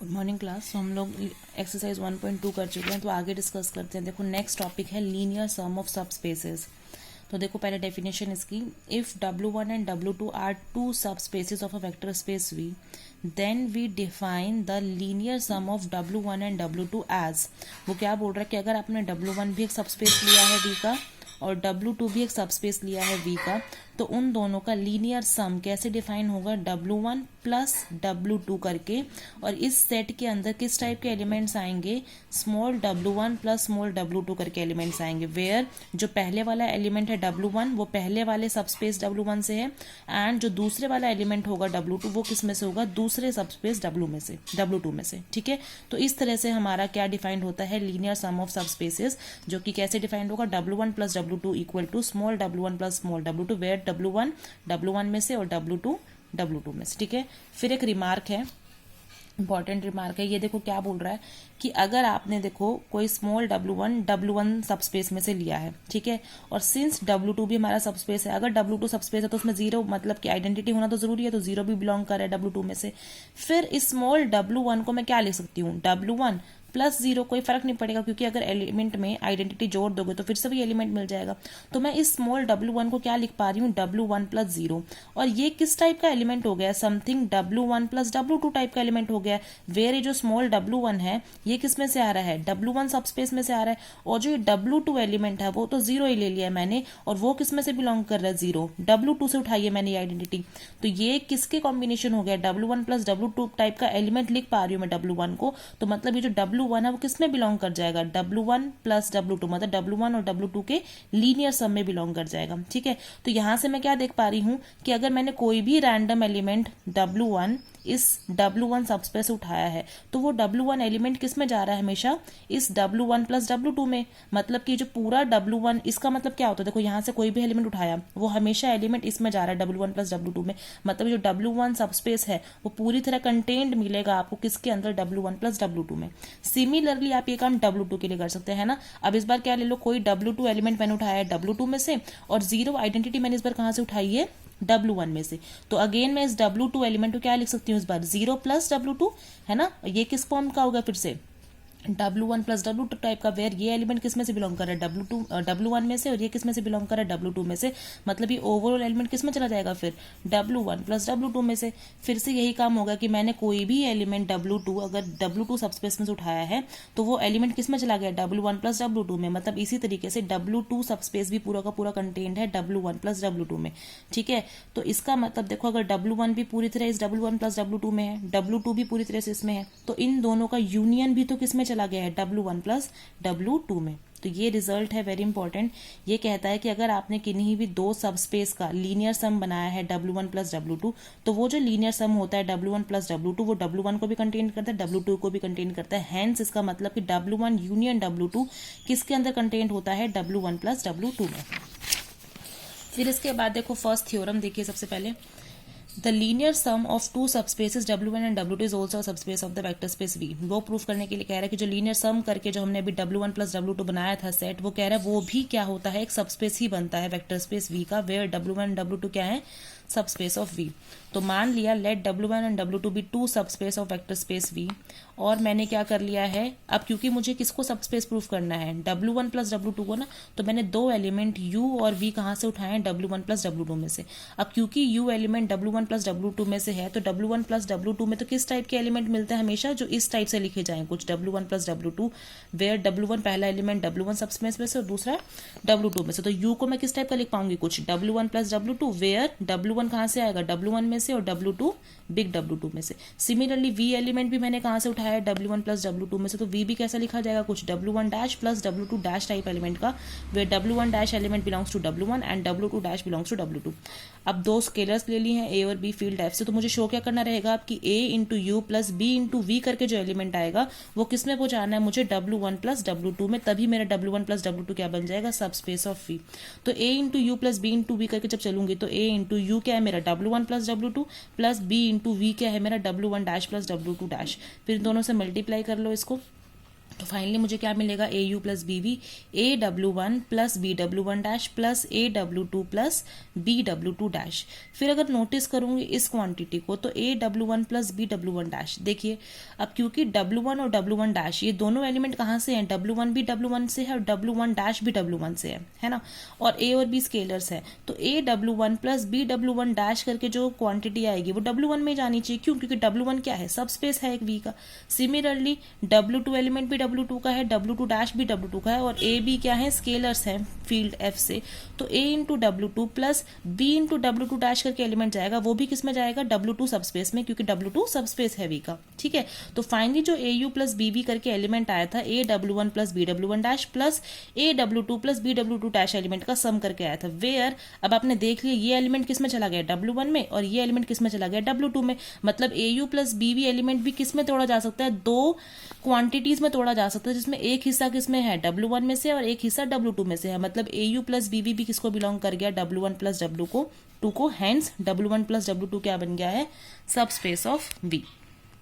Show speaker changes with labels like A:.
A: Morning class. तो हम लोग एक्सरसाइज 1.2 कर चुके हैं, तो आगे डिस्कस करते हैं। देखो नेक्स्ट टॉपिक है linear sum of subspaces. तो देखो पहले डेफिनेशन इसकी, if W1 and W2 are two subspaces of a vector space V, then we define the linear sum of W1 and W2 as. वो क्या बोल रहा है कि अगर आपने W1 भी एक सब स्पेस लिया है V का और W2 भी एक सब स्पेस लिया है V का, तो उन दोनों का लीनियर सम कैसे डिफाइन होगा, W1 प्लस W2 करके। और इस सेट के अंदर किस टाइप के एलिमेंट्स आएंगे, small W1 plus small W2 करके एलिमेंट्स आएंगे, वेयर जो पहले वाला एलिमेंट है W1 वो पहले वाले सबस्पेस W1 से है, एंड जो दूसरे वाला एलिमेंट होगा W2 वो किस में से होगा, दूसरे सबस्पेस W2 में से। ठीक है, तो इस तरह से हमारा क्या डिफाइंड होता है, linear sum of subspaces, जो कि कैसे डिफाइंड होगा, W1 plus W2 equal to small W1 plus small W2, where W1 में से और W2 में से। ठीक है, फिर एक रिमार्क है, इंपॉर्टेंट रिमार्क है ये। देखो क्या बोल रहा है कि अगर आपने देखो कोई स्मॉल W1 सबस्पेस में से लिया है, ठीक है, और सिंस W2 भी हमारा सबस्पेस है, अगर W2 सबस्पेस है तो उसमें जीरो मतलब कि आइडेंटिटी होना तो जरूरी है, तो जीरो भी बिलोंग कर रहा है W2 में से। फिर इस स्मॉल W1 को मैं क्या लिख सकती हूँ, W1 प्लस जीरो, कोई फर्क नहीं पड़ेगा क्योंकि अगर एलिमेंट में आइडेंटिटी जोड़ दोगे तो फिर से भी एलिमेंट मिल जाएगा। तो मैं इस स्मॉल W1 को क्या लिख पा रही हूँ, W1 प्लस जीरो। और ये किस टाइप का एलिमेंट हो गया, something W1 plus W2 type का एलिमेंट हो गया। वेयर ये जो स्मॉल W1 है ये किस में से आ रहा है, W1 सबस्पेस में से आ रहा है, और जो ये W2 एलिमेंट है वो तो जीरो ही ले लिया है मैंने, और वो किस में से बिलोंग कर रहा है, जीरो, W2 से उठाई है मैंने ये आइडेंटिटी। तो ये किसके कॉम्बिनेशन हो गया, W1 प्लस W2 टाइप का एलिमेंट लिख पा रही हूँ मैं W1 को। तो मतलब ये जो W1 है वो किस में बिलोंग कर जाएगा, W1 प्लस W2, मतलब W1 और W2 के लीनियर सम में बिलोंग कर जाएगा। ठीक है, तो यहां से मैं क्या देख पा रही हूं कि अगर मैंने कोई भी रैंडम एलिमेंट W1 इस W1 सबस्पेस उठाया है तो वो W1 एलिमेंट किस में जा रहा है, हमेशा इस W1 प्लस W2 में। मतलब कि जो पूरा W1, इसका मतलब क्या होता है, देखो यहां से कोई भी एलिमेंट उठाया वो हमेशा एलिमेंट इसमें जा रहा है W1 प्लस W2 में। मतलब जो W1 सबस्पेस है वो पूरी तरह कंटेन्ड मिलेगा आपको किसके अंदर, W1 प्लस W2 में। सिमिलरली आप ये काम W2 के लिए कर सकते हैं ना। अब इस बार क्या ले लो, कोई W2 एलिमेंट मैंने उठाया है W2 में से, और जीरो आइडेंटिटी मैंने इस बार कहां से उठाई है, W1 में से। तो अगेन मैं इस W2 एलिमेंट को क्या लिख सकती हूँ इस बार, जीरो प्लस W2, है ना। ये किस फॉर्म का होगा, फिर से W1 प्लस W2 टाइप का, वेयर ये एलिमेंट किस में से बिलोंग कर रहा है, W1 में से, और ये किस में से बिलोंग कर रहा है, W2 में से। मतलब ये ओवरऑल एलिमेंट किस में चला जाएगा, फिर W1 प्लस W2 में से। फिर से यही काम होगा कि मैंने कोई भी एलिमेंट W2 अगर W2 सबस्पेस में से उठाया है तो वो एलिमेंट किस में चला गया, W1 प्लस W2 में। मतलब इसी तरीके से W2 सबस्पेस भी पूरा का पूरा कंटेन्ड है W1 प्लस W2 में। ठीक है, तो इसका मतलब देखो अगर W1 भी पूरी तरह इस W1 प्लस W2 में है, W2 भी पूरी तरह से इसमें है, तो इन दोनों का यूनियन भी तो किस में चला गया है, W1 प्लस W2 में। तो ये रिजल्ट है वेरी इंपॉर्टेंट। ये कहता है कि अगर आपने किन्हीं भी दो सबस्पेस का लीनियर सम बनाया है W1 प्लस W2, तो वो जो लीनियर सम होता है W1 प्लस W2 वो W1 को भी कंटेन करता है, W2 को भी कंटेन करता है। हैंस इसका मतलब कि W1 यूनियन W2 किसके अंदर कंटेन होता है, W1 प्लस W2 में। फिर इसके बाद देखो फर्स्ट थ्योरम देखिए सबसे पहले, the linear sum of two subspaces W1 and W2 is also subspace of the vector space V। वो प्रूफ करने के लिए कह रहा है कि जो लीनियर सम करके जो हमने अभी W1 प्लस W2 बनाया था सेट, वो कह रहा है वो भी क्या होता है, एक सबस्पेस ही बनता है वेक्टर स्पेस V का, वेयर W1 W2 क्या है, सबस्पेस ऑफ V। तो मान लिया let W1 and W2 be two subspace of vector space V, और मैंने क्या कर लिया है, अब क्योंकि मुझे किसको सबस्पेस प्रूफ करना है, W1 प्लस W2 को ना, तो मैंने दो एलिमेंट U और V कहां से उठाए हैं, W1 प्लस W2 में से। अब क्योंकि U element W1 plus W2 में से है, तो W1 प्लस W2 में तो किस टाइप के एलिमेंट मिलते हैं, हमेशा जो इस टाइप से लिखे जाएं कुछ, W1 plus W2, where W1 पहला एलिमेंट W1 सबस्पेस में से और दूसरा W2 में से। तो U को मैं किस टाइप का लिख पाऊंगी, कुछ W1 plus W2, where W1 कहां से आएगा, W1 में से, और W2 बिग W2 में से। सिमिलरली V एलिमेंट भी मैंने कहां से उठाया है, W1 प्लस W2 में से, तो V भी कैसा लिखा जाएगा, कुछ W1 dash plus W2 dash type element का, where W1 dash element belongs to W1 and W2 dash belongs to W2। अब दो स्केलर्स ले ली हैं A और B फील्ड F से, तो मुझे शो क्या करना रहेगा आपकी A into you plus B into V करके जो एलिमेंट आएगा वो किस में पहुंचाना है मुझे, W1 प्लस W2 में, तभी मेरा W1 प्लस W2 क्या बन जाएगा, सबस्पेस ऑफ V। तो A into you plus B into V करके जब चलूंगी तो A इंटू यू क्या है मेरा W1 plus W2 plus B into V क्या है मेरा W1 dash plus W2 dash. फिर दोनों से मल्टीप्लाई कर लो इसको, तो फाइनली मुझे क्या मिलेगा, A you plus B V, A W one plus B W one dash plus A W two plus B W two dash. फिर अगर नोटिस करूंगी इस क्वांटिटी को तो A W one plus B W one dash, देखिए अब क्योंकि W one और डब्ल्यू वन डैश ये दोनों एलिमेंट कहाँ से हैं, डब्ल्यू वन भी डब्ल्यू वन से है और डब्ल्यू वन डैश भी डब्ल्यू वन से है ना, और ए और बी स्केलर्स है, तो A W one plus B W one dash करके जो क्वांटिटी आएगी वो डब्ल्यू वन में जानी चाहिए। क्यों, क्योंकि डब्ल्यू वन क्या है, सब स्पेस है एक वी का। सिमिलरली डब्ल्यू टू एलिमेंट भी डब्ल्यू टू का है, डब्ल्यू टू डैश भी डब्ल्यू टू का है, और ए बी क्या है, स्केलर्स है फील्ड एफ से, तो A into W two plus B into W two dash करके एलिमेंट जाएगा, वो भी किस में जाएगा, डब्ल्यू टू सब स्पेस में, क्योंकि डब्ल्यू टू सब स्पेस है वी का। ठीक है, तो फाइनली जो A you plus B V करके एलिमेंट आया था, A W one plus B W one dash plus A W two plus B W two dash element का सम करके आया था। वेयर अब आपने देख लिया ये एलिमेंट किस में चला गया, डब्ल्यू वन में, और ये एलिमेंट किस में चला गया, डब्ल्यू टू में। मतलब ए you plus B v element भी किस में तोड़ा जा सकता है, दो क्वांटिटीज में तोड़ा जा सकता है, जिसमें एक हिस्सा किसमें है, डब्ल्यू वन में से, और एक हिस्सा डब्ल्यू टू में से है। मतलब ए यू प्लस बी वी भी किसको बिलोंग कर गया, W one plus W two को, hence W one plus W two क्या बन गया है, सब स्पेस ऑफ वी।